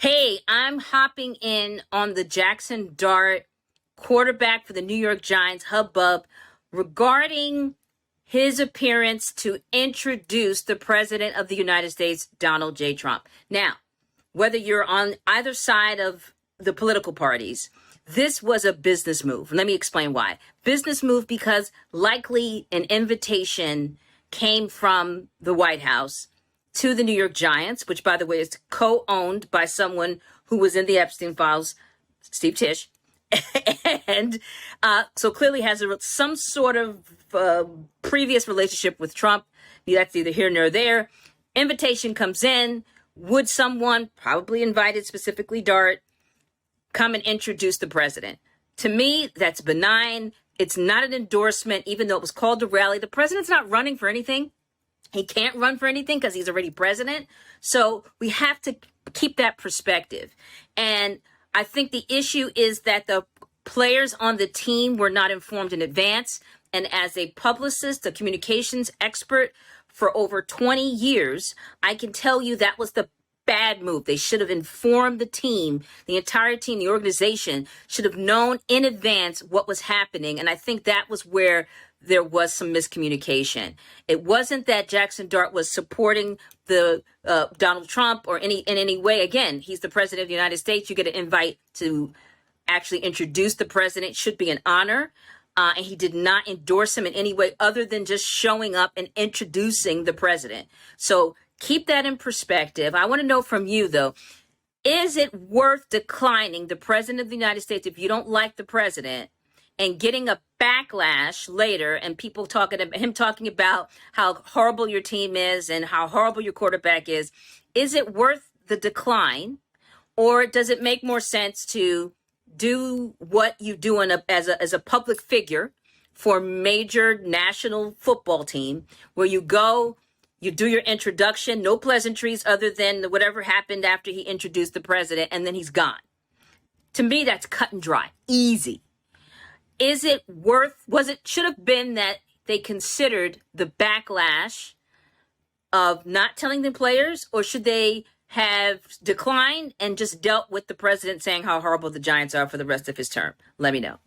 Hey, I'm hopping in on the Jaxson Dart, quarterback for the New York Giants, hubbub regarding his appearance to introduce the President of the United States, Donald J. Trump. Now, whether you're on either side of the political parties, this was a business move. Let me explain why. Business move because likely an invitation came from the White House to the New York Giants, which, by the way, is co-owned by someone who was in the Epstein files, Steve Tisch. And so clearly has some sort of previous relationship with Trump. That's either here nor there. Invitation comes in. Would someone, probably invited specifically Dart, come and introduce the president? To me, that's benign. It's not an endorsement, even though it was called a rally. The president's not running for anything. He can't run for anything because he's already president. So we have to keep that perspective. And I think the issue is that the players on the team were not informed in advance. And as a publicist, a communications expert for over 20 years, I can tell you that was the bad move. They should have informed the team, the entire team, the organization should have known in advance what was happening. And I think that was where there was some miscommunication. It wasn't that Jaxson Dart was supporting the Donald Trump or in any way. Again, he's the president of the United States. You get an invite to actually introduce the president. Should be an honor. And he did not endorse him in any way other than just showing up and introducing the president. So keep that in perspective. I want to know from you, though, is it worth declining the president of the United States if you don't like the president and getting a backlash later and people talking about how horrible your team is and how horrible your quarterback is? Is it worth the decline, or does it make more sense to do what you do as a public figure for a major national football team, where you go, you do your introduction, no pleasantries other than whatever happened after he introduced the president, and then he's gone? To me, that's cut and dry, easy. Is it worth, should have been that they considered the backlash of not telling the players, or should they have declined and just dealt with the president saying how horrible the Giants are for the rest of his term? Let me know.